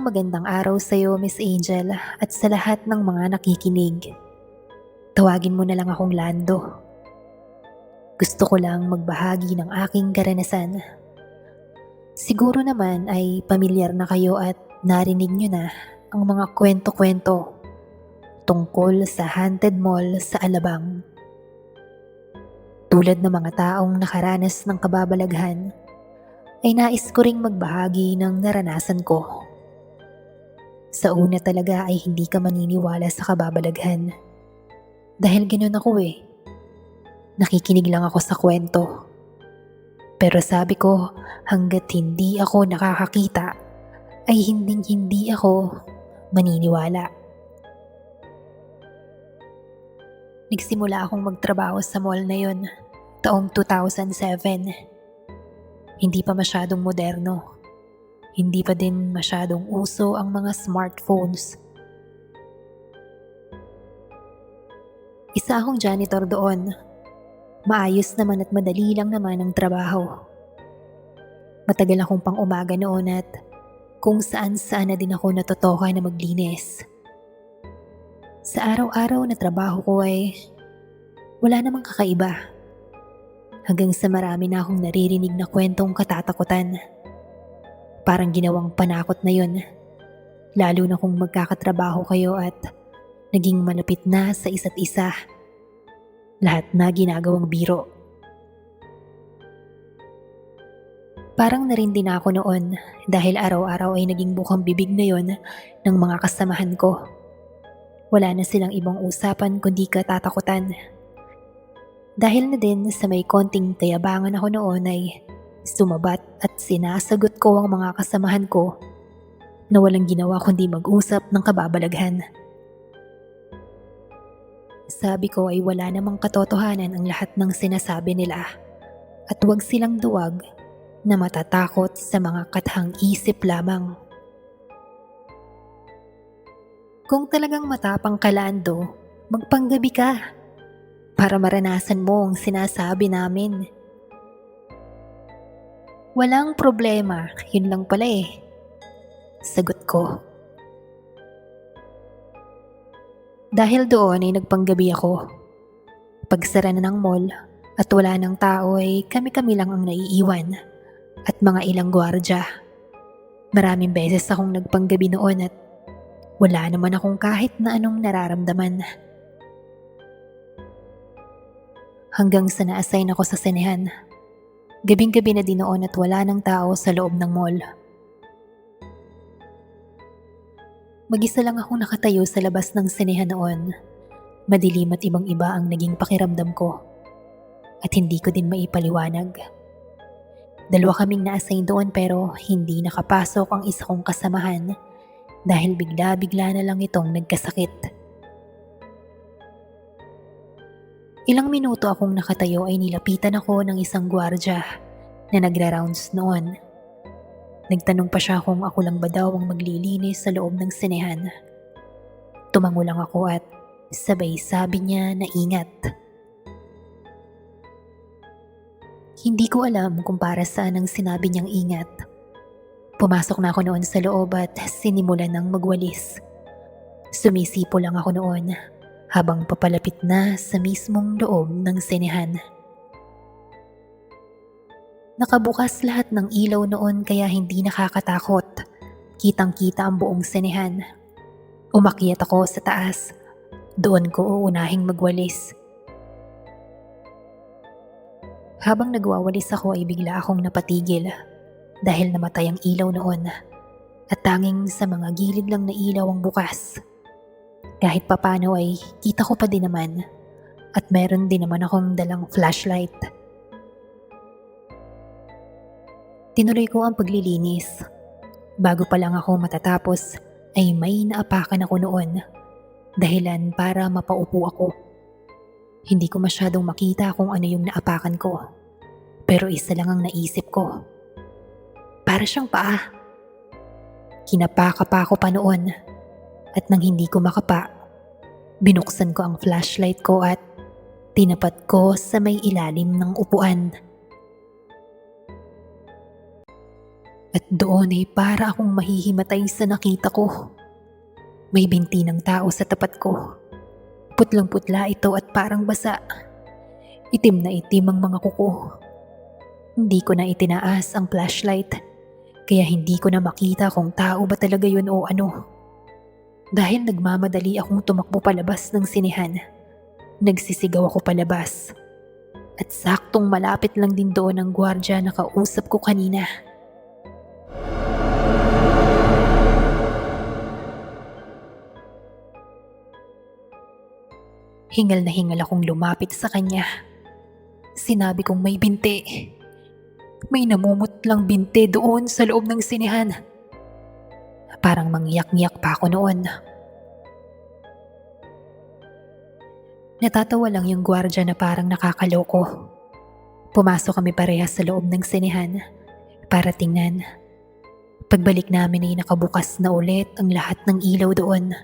magandang araw sa iyo, Miss Angel, at sa lahat ng mga nakikinig. Tawagin mo na lang akong Lando. Gusto ko lang magbahagi ng aking karanasan. Siguro naman ay pamilyar na kayo at narinig nyo na ang mga kwento-kwento tungkol sa haunted mall sa Alabang. Tulad ng mga taong nakaranas ng kababalaghan, ay nais ko ring magbahagi ng naranasan ko. Sa una talaga ay hindi ka maniniwala sa kababalaghan. Dahil ganoon ako eh. Nakikinig lang ako sa kwento. Pero sabi ko, hanggat hindi ako nakakakita, ay hindi ako maniniwala. Nagsimula akong magtrabaho sa mall na yon taong 2007. Hindi pa masyadong moderno. Hindi pa din masyadong uso ang mga smartphones. Isa akong janitor doon. Maayos naman at madali lang naman ang trabaho. Matagal akong pang umaga noon at kung saan-saan na din ako natutoka na maglinis. Sa araw-araw na trabaho ko ay wala namang kakaiba. Hanggang sa marami na akong naririnig na kwentong katatakutan. Parang ginawang panakot na yun. Lalo na kung magkakatrabaho kayo at naging malapit na sa isa't isa. Lahat na ginagawang biro. Parang narindi na ako noon dahil araw-araw ay naging bukang bibig na yon ng mga kasamahan ko. Wala na silang ibang usapan kundi katatakutan. Dahil na din sa may konting kayabangan ako noon ay sumabat at sinasagot ko ang mga kasamahan ko na walang ginawa kundi mag-usap ng kababalaghan. Sabi ko ay wala namang katotohanan ang lahat ng sinasabi nila at huwag silang duwag na matatakot sa mga kathang isip lamang. Kung talagang matapang ka, Lando, magpanggabi ka para maranasan mo ang sinasabi namin. Walang problema, yun lang pala eh. Sagot ko. Dahil doon ay nagpanggabi ako. Pagsara na ng mall at wala ng tao ay kami-kami lang ang naiiwan at mga ilang gwardya. Maraming beses akong nagpanggabi noon at wala naman akong kahit na anong nararamdaman. Hanggang sa na-assign ako sa sinehan. Gabing-gabi na din noon at wala ng tao sa loob ng mall. Mag-isa lang akong nakatayo sa labas ng sinehan noon. Madilim at ibang-iba ang naging pakiramdam ko. At hindi ko din maipaliwanag. Dalawa kaming na-assign doon pero hindi nakapasok ang isa kong kasamahan dahil bigla-bigla na lang itong nagkasakit. Ilang minuto akong nakatayo ay nilapitan ako ng isang gwardya na nagra-rounds noon. Nagtanong pa siya kung ako lang ba daw ang maglilinis sa loob ng sinehan. Tumango lang ako at sabay sabi niya na ingat. Hindi ko alam kung para saan ang sinabi niyang ingat. Pumasok na ako noon sa loob at sinimulan ng magwalis. Sumisipo lang ako noon habang papalapit na sa mismong loob ng sinehan. Nakabukas lahat ng ilaw noon kaya hindi nakakatakot. Kitang-kita ang buong sinehan. Umakyat ako sa taas. Doon ko uunahing magwalis. Habang nagwawalis ako ay bigla akong napatigil dahil namatay ang ilaw noon at tanging sa mga gilid lang na ilaw ang bukas. Kahit papano ay kita ko pa din naman at meron din naman akong dalang flashlight. Tinuloy ko ang paglilinis. Bago pa lang ako matatapos ay may naapakan ako noon. Dahilan para mapaupo ako. Hindi ko masyadong makita kung ano yung naapakan ko. Pero isa lang ang naisip ko. Para siyang paa. Kinapaka pa ako pa noon. At nang hindi ko makapa, binuksan ko ang flashlight ko at tinapat ko sa may ilalim ng upuan. At doon ay para akong mahihimatay sa nakita ko. May binti ng tao sa tapat ko. Putlang-putla ito at parang basa. Itim na itim ang mga kuko. Hindi ko na itinaas ang flashlight, kaya hindi ko na makita kung tao ba talaga yun o ano. Dahil nagmamadali akong tumakbo palabas ng sinehan, nagsisigaw ako palabas. At saktong malapit lang din doon ang gwardya na kausap ko kanina. Hingal na hingal akong lumapit sa kanya. Sinabi kong may binti. May namumutlang binti doon sa loob ng sinehan. Parang mangyak-ngyak pa ako noon. Natatawa lang yung gwardya na parang nakakaloko. Pumasok kami parehas sa loob ng sinehan para tingnan. Pagbalik namin ay nakabukas na ulit ang lahat ng ilaw doon.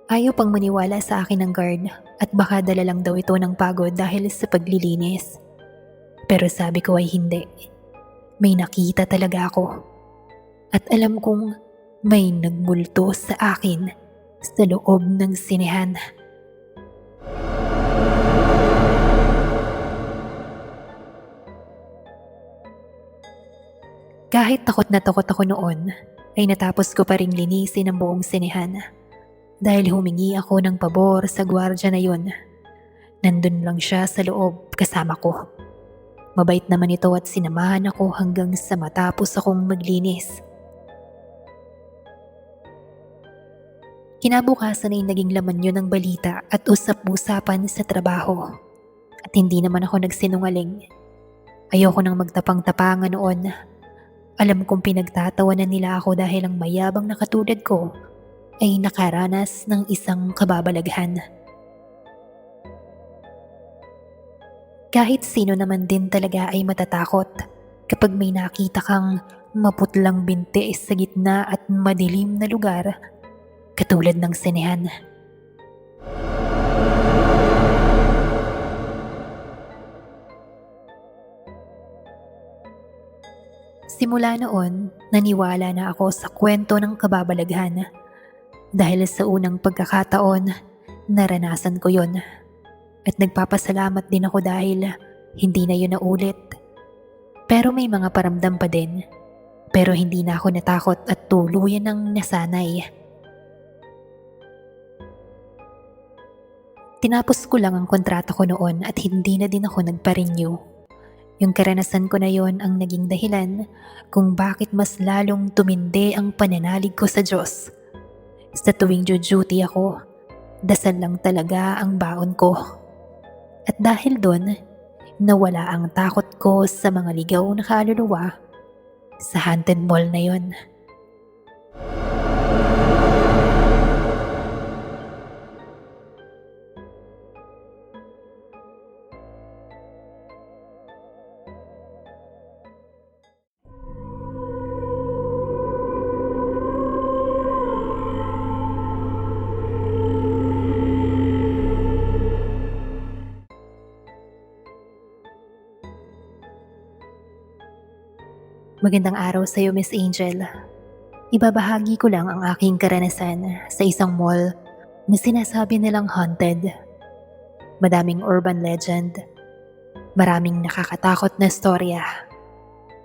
Ayaw pang maniwala sa akin ng guard at baka dala lang daw ito ng pagod dahil sa paglilinis. Pero sabi ko ay hindi. May nakita talaga ako. At alam kong may nagmulto sa akin sa loob ng sinehan. Kahit takot na takot ako noon, ay natapos ko pa ring linisin ang buong sinehan. Dahil humingi ako ng pabor sa gwardya na yun. Nandun lang siya sa loob kasama ko. Mabait naman ito at sinamahan ako hanggang sa matapos akong maglinis. Kinabukasan ay naging laman yun ng balita at usap-usapan sa trabaho. At hindi naman ako nagsinungaling. Ayoko nang magtapang-tapangan noon. Alam kong pinagtatawanan nila ako dahil ang mayabang na katulad ko ay nakaranas ng isang kababalaghan. Kahit sino naman din talaga ay matatakot kapag may nakita kang maputlang binti sa gitna at madilim na lugar katulad ng sinehan. Simula noon, naniwala na ako sa kwento ng kababalaghan. Dahil sa unang pagkakataon, naranasan ko yon. At nagpapasalamat din ako dahil hindi na yun naulit. Pero may mga paramdam pa din. Pero hindi na ako natakot at tuluyan ng nasanay. Tinapos ko lang ang kontrata ko noon at hindi na din ako nagpa-renew. Yung karanasan ko na yon ang naging dahilan kung bakit mas lalong tumindi ang pananalig ko sa Diyos. Sa tuwing duty ako, dasal lang talaga ang baon ko. At dahil doon, nawala ang takot ko sa mga ligaw na kaluluwa sa haunted mall na yon. Magandang araw sa iyo, Miss Angel. Ibabahagi ko lang ang aking karanasan sa isang mall na sinasabi nilang haunted. Madaming urban legend, maraming nakakatakot na storya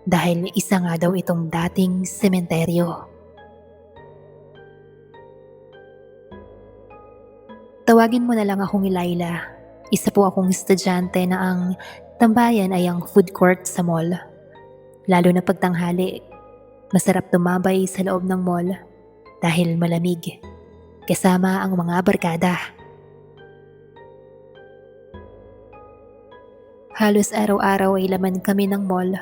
dahil isa nga daw itong dating sementeryo. Tawagin mo na lang akong Laila. Isa po akong estudyante na ang tambayan ay ang food court sa mall. Lalo na pagtanghali, masarap tumambay sa loob ng mall dahil malamig, kasama ang mga barkada. Halos araw-araw ay laman kami ng mall.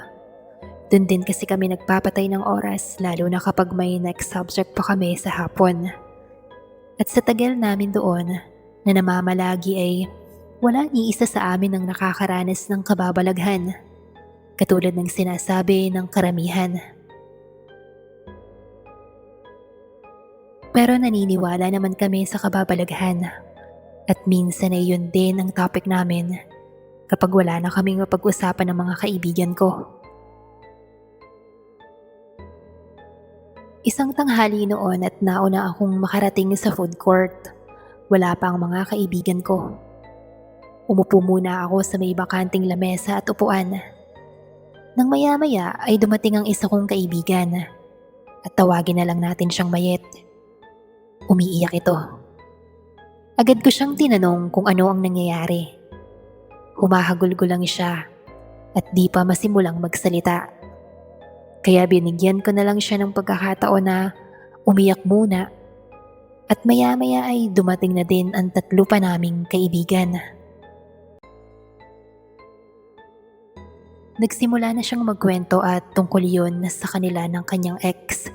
Doon din kasi kami nagpapatay ng oras lalo na kapag may next subject pa kami sa hapon. At sa tagal namin doon na namamalagi ay walang iisa sa amin ang nakakaranas ng kababalaghan. Katulad ng sinasabi ng karamihan. Pero naniniwala naman kami sa kababalaghan. At minsan ay yun din ang topic namin kapag wala na kaming mapag-usapan ng mga kaibigan ko. Isang tanghali noon at nauna akong makarating sa food court. Wala pa ang mga kaibigan ko. Umupo muna ako sa may bakanting lamesa at upuan. Nang maya-maya ay dumating ang isa kong kaibigan at tawagin na lang natin siyang Mayet. Umiiyak ito. Agad ko siyang tinanong kung ano ang nangyayari. Humahagulgol lang siya at di pa masimulang magsalita. Kaya binigyan ko na lang siya ng pagkakataon na umiyak muna at maya-maya ay dumating na din ang tatlo pa naming kaibigan. Nagsimula na siyang magkwento at tungkol yun sa kanila ng kanyang ex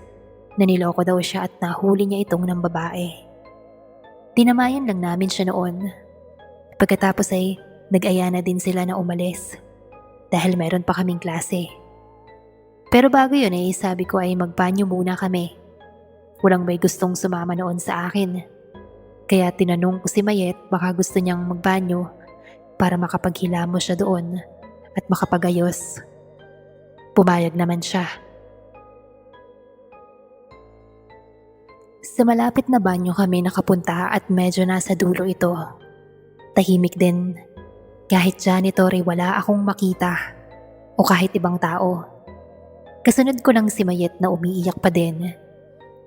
na niloko daw siya at nahuli niya itong ng babae. Tinamayan lang namin siya noon. Pagkatapos ay nag-aya na din sila na umalis dahil meron pa kaming klase. Pero bago yun ay sabi ko ay magbanyo muna kami. Walang may gustong sumama noon sa akin. Kaya tinanong ko si Mayet baka gusto niyang magbanyo para makapaghilamos siya doon at makapagayos. Pumayag naman siya. Sa malapit na banyo kami nakapunta at medyo nasa dulo ito. Tahimik din. Kahit janitor ay wala akong makita o kahit ibang tao. Kasunod ko lang si Mayet na umiiyak pa din.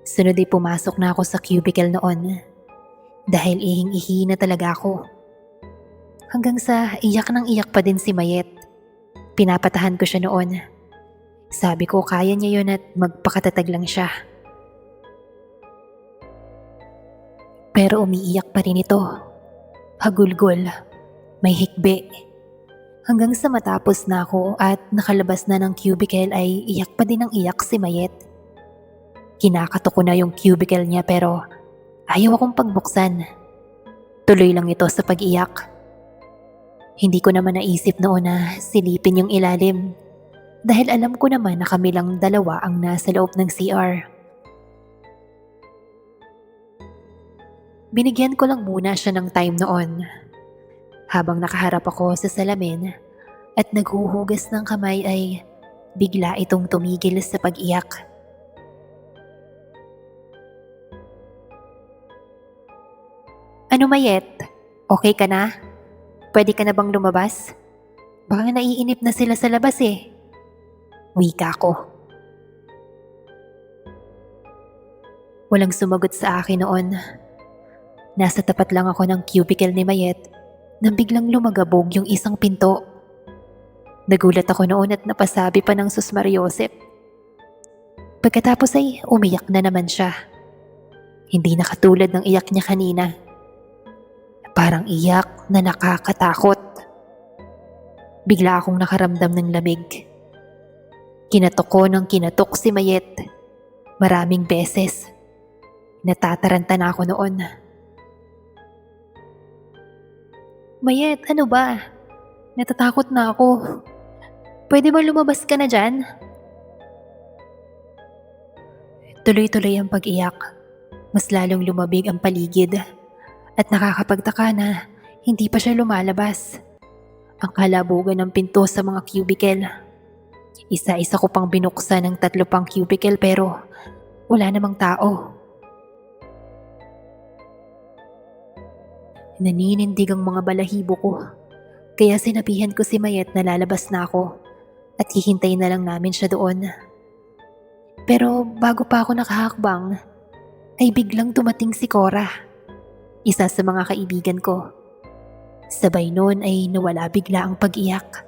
Sunod ay pumasok na ako sa cubicle noon. Dahil ihing-ihi na talaga ako. Hanggang sa iyak nang iyak pa din si Mayet. Pinapatahan ko siya noon. Sabi ko kaya niya yun at magpakatatag lang siya. Pero umiiyak pa rin ito. Hagulgol. May hikbi. Hanggang sa matapos na ako at nakalabas na ng cubicle ay iyak pa din ang iyak si Mayet. Kinakato ko na yung cubicle niya pero ayaw akong pagbuksan. Tuloy lang ito sa pag-iyak. Hindi ko naman naisip noon na silipin yung ilalim dahil alam ko naman na kami lang dalawa ang nasa loob ng CR. Binigyan ko lang muna siya ng time noon. Habang nakaharap ako sa salamin at naghuhugas ng kamay ay bigla itong tumigil sa pag-iyak. Ano Mayet? Okay ka na? Pwede ka na bang lumabas? Baka naiinip na sila sa labas eh. Wika ko. Walang sumagot sa akin noon. Nasa tapat lang ako ng cubicle ni Mayet nang biglang lumagabog yung isang pinto. Nagulat ako noon at napasabi pa ng Susmariosep. Pagkatapos ay umiyak na naman siya. Hindi na katulad ng iyak niya kanina. Parang iyak na nakakatakot. Bigla akong nakaramdam ng lamig. Kinatok ko ng kinatok si Mayet. Maraming beses. Natataranta na ako noon. Mayet, ano ba? Natatakot na ako. Pwede ba lumabas ka na dyan? Tuloy-tuloy ang pag-iyak. Mas lalong lumabig ang paligid. At nakakapagtaka na hindi pa siya lumalabas. Ang kalabugan ng pinto sa mga cubicle. Isa-isa ko pang binuksan ng 3 pang cubicle pero wala namang tao. Naninindig ang mga balahibo ko. Kaya sinabihan ko si Mayet na lalabas na ako at hihintayin na lang namin siya doon. Pero bago pa ako nakahakbang, ay biglang dumating si Cora, isa sa mga kaibigan ko. Sabay noon ay nawala bigla ang pag-iyak.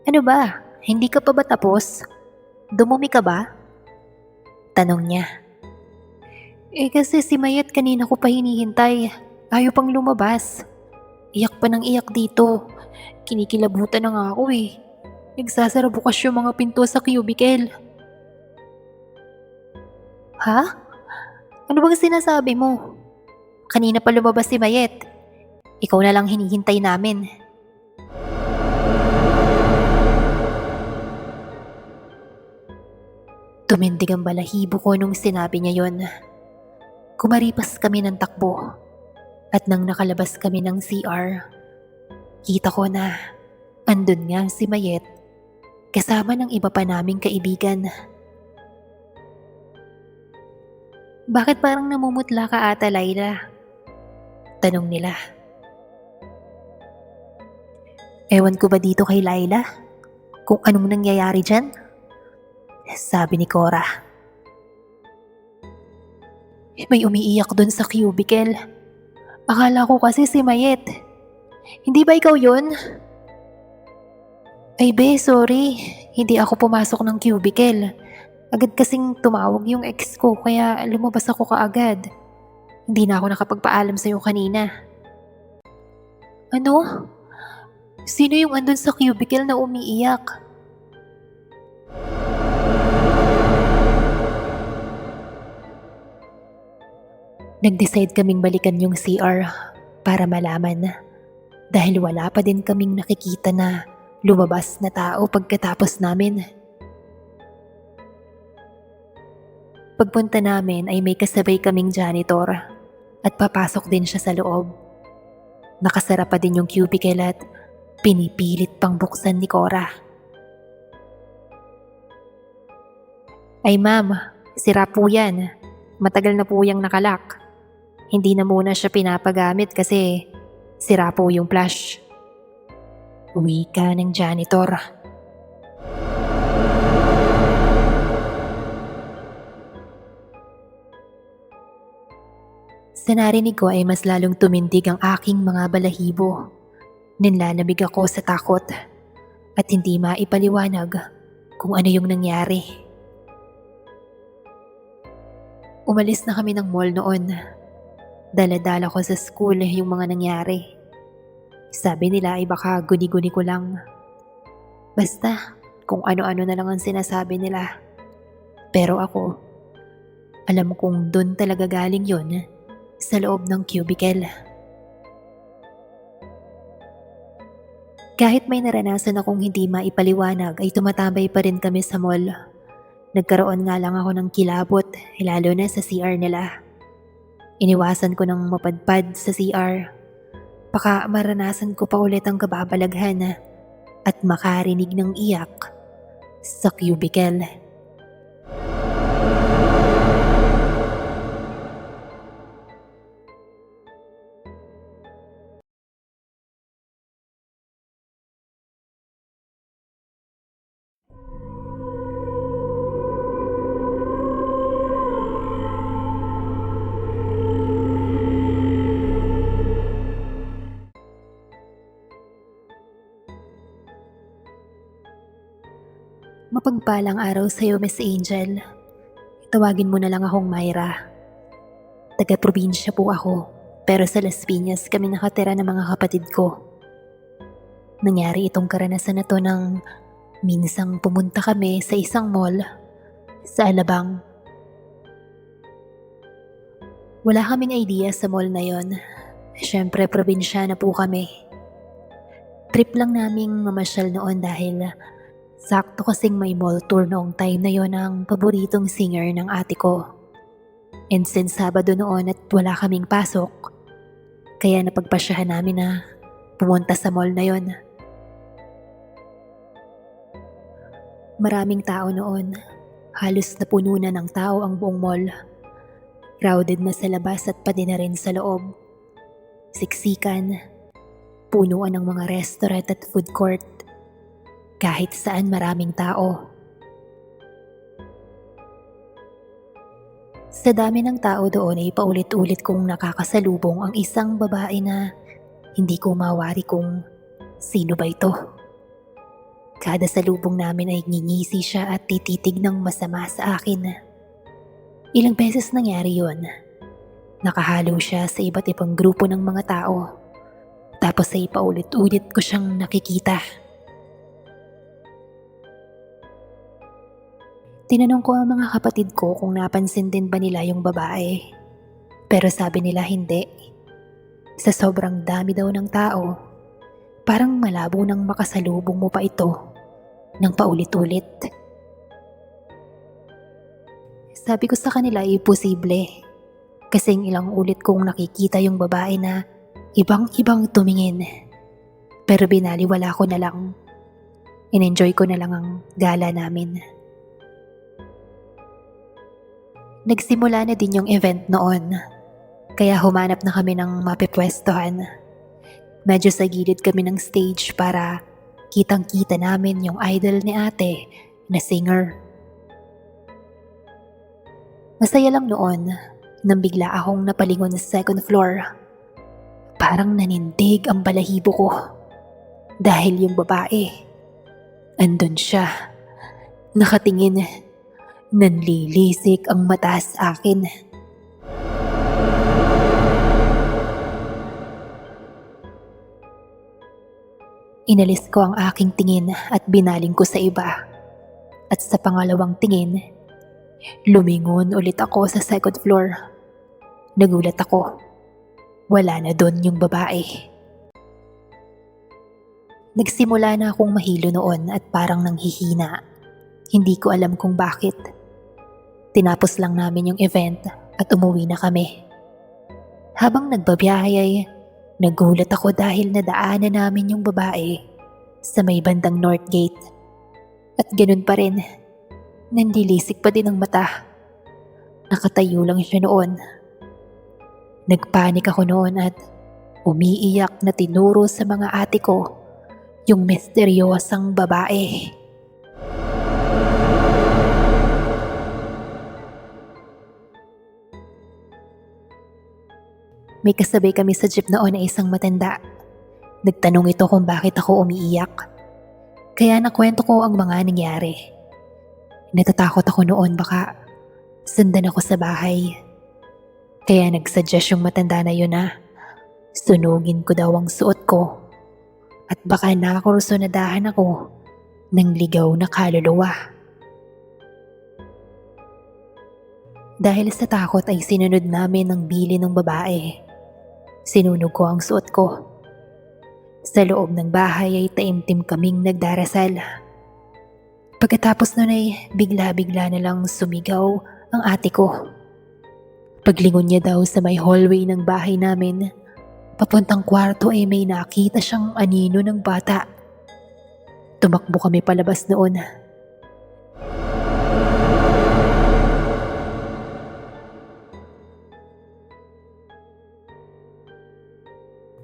Ano ba? Hindi ka pa ba tapos? Dumumi ka ba? Tanong niya. Kasi si Mayet kanina ko pa hinihintay. Ayaw pang lumabas. Iyak pa ng iyak dito. Kinikilabutan na nga ako eh. Nagsasara bukas yung mga pinto sa cubicle. Ha? Ano bang sinasabi mo? Kanina pa lumabas si Mayet. Ikaw na lang hinihintay namin. Tumindig ang balahibo ko nung sinabi niya yon. Kumaripas kami ng takbo At nang nakalabas kami ng CR, kita ko na andun nga si Mayet kasama ng iba pa naming kaibigan. "Bakit parang namumutla ka ata, Laila?" tanong nila. "Ewan ko ba dito kay Laila kung anong nangyayari dyan?" sabi ni Cora. "May umiiyak dun sa cubicle. Akala ko kasi si Mayet. Hindi ba ikaw yun?" "Ay be, sorry. Hindi ako pumasok ng cubicle. Agad kasing tumawag yung ex ko kaya lumabas ako kaagad. Hindi na ako nakapagpaalam sa'yo kanina." "Ano? Sino yung andun sa cubicle na umiiyak?" Nag-decide kaming balikan yung CR para malaman dahil wala pa din kaming nakikita na lumabas na tao pagkatapos namin. Pagpunta namin ay may kasabay kaming janitor at papasok din siya sa loob. Nakasara pa din yung cubicle at pinipilit pang buksan ni Cora. "Ay ma'am, sira po yan. Matagal na po yung nakalak. Hindi na muna siya pinapagamit kasi sira po yung flash." Wika ng janitor. Sa narinig ko ay mas lalong tumindig ang aking mga balahibo. Nilalamig ako sa takot at hindi maipaliwanag kung ano yung nangyari. Umalis na kami ng mall noon. Dala-dala ko sa school yung mga nangyari. Sabi nila ay baka guni-guni ko lang. Basta kung ano-ano na lang ang sinasabi nila. Pero ako, alam kong dun talaga galing yun sa loob ng cubicle. Kahit may naranasan akong hindi maipaliwanag ay tumatambay pa rin kami sa mall. Nagkaroon nga lang ako ng kilabot lalo na sa CR nila. Iniwasan ko ng mapadpad sa CR. Baka maranasan ko pa ulit ang kababalaghan at makarinig ng iyak sa cubicle. Mapagpalang araw sa'yo, Miss Angel. Tawagin mo na lang akong Myra. Taga-probinsya po ako, pero sa Las Piñas kami nakatira ng mga kapatid ko. Nangyari itong karanasan na to nang minsang pumunta kami sa isang mall sa Alabang. Wala kaming idea sa mall na yon. Siyempre, probinsya na po kami. Trip lang naming mamasyal noon dahil sakto kasing may mall tour noong time na yon ang paboritong singer ng ate ko. And since Sabado noon at wala kaming pasok, kaya napagpasyahan namin na pumunta sa mall na yon. Maraming tao noon. Halos napuno na ng tao ang buong mall. Crowded na sa labas at pati na rin sa loob. Siksikan, punuan ng mga restaurant at food court. Kahit saan maraming tao. Sa dami ng tao doon ay paulit-ulit kong nakakasalubong ang isang babae na hindi ko mawari kung sino ba ito. Kada salubong namin ay ngingisi siya at tititig ng masama sa akin. Ilang beses nangyari yon. Nakahalo siya sa iba't ibang grupo ng mga tao. Tapos ay paulit-ulit ko siyang nakikita. Tinanong ko ang mga kapatid ko kung napansin din ba nila yung babae. Pero sabi nila hindi. Sa sobrang dami daw ng tao, parang malabo nang makasalubong mo pa ito nang paulit-ulit. Sabi ko sa kanila ay posible. kasing ilang ulit kong nakikita yung babae na ibang-ibang tumingin. Pero binaliwala ko na lang. In-enjoy ko na lang ang gala namin. Nagsimula na din yung event noon, kaya humanap na kami ng mapipwestohan. Medyo sa gilid kami ng stage para kitang-kita namin yung idol ni ate na singer. Masaya lang noon nang bigla akong napalingon sa second floor. Parang nanindig ang balahibo ko dahil yung babae, andun siya, nakatingin, nanlilisik ang mata sa akin. Inalis ko ang aking tingin at binaling ko sa iba. At sa pangalawang tingin, lumingon ulit ako sa second floor. Nagulat ako. Wala na doon yung babae. Nagsimula na akong mahilo noon at parang nanghihina. Hindi ko alam kung bakit. Tinapos lang namin yung event at umuwi na kami. Habang nagbabiyahe ay nagulat ako dahil nadaanan namin yung babae sa may bandang North Gate. At ganun pa rin, nanlilisik pa din ang mata. Nakatayo lang siya noon. Nagpanik ako noon at umiiyak na tinuro sa mga ate ko yung misteryosang babae. May kasabay kami sa jeep noon na isang matanda. Nagtanong ito kung bakit ako umiiyak. Kaya nakwento ko ang mga nangyari. Natatakot ako noon baka sundan ako sa bahay. Kaya nagsuggest yung matanda na yun na sunugin ko daw ang suot ko at baka nakakursunadahan ako ng ligaw na kaluluwa. Dahil sa takot ay sinunod namin ang bili ng babae. Sinunog ko ang suot ko. Sa loob ng bahay ay taimtim kaming nagdarasal. Pagkatapos nun ay bigla-bigla na lang sumigaw ang ate ko. Paglingon niya daw sa may hallway ng bahay namin, papuntang kwarto ay may nakita siyang anino ng bata. Tumakbo kami palabas noon.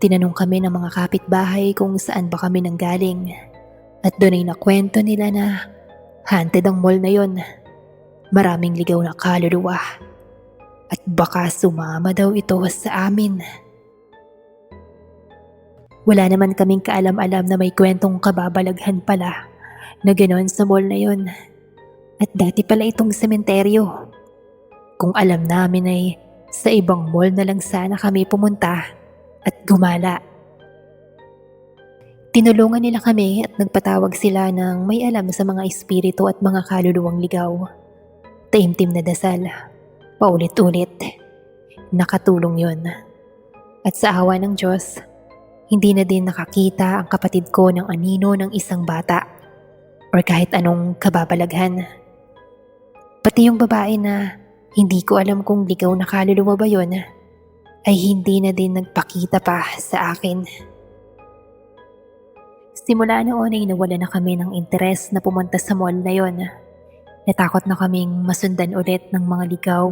Tinanong kami ng mga kapitbahay kung saan ba kami nanggaling. At doon ay nakwento nila na haunted ang mall na yon. Maraming ligaw na kaluluwa. At baka sumama daw ito sa amin. Wala naman kaming kaalam-alam na may kwentong kababalaghan pala na ganoon sa mall na yon. At dati pala itong sementeryo. Kung alam namin ay sa ibang mall na lang sana kami pumunta at gumala. Tinulungan nila kami at nagpatawag sila ng may alam sa mga espiritu at mga kaluluwang ligaw. Taimtim na dasal. Paulit-ulit. Nakatulong yon. At sa awa ng Diyos, hindi na din nakakita ang kapatid ko ng anino ng isang bata or kahit anong kababalaghan. Pati yung babae na hindi ko alam kung ligaw na kaluluwa ba yon ay hindi na din nagpakita pa sa akin. Simula noon ay nawala na kami ng interes na pumunta sa mall na yon. Natakot na kaming masundan ulit ng mga ligaw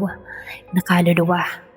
na kaluluwa.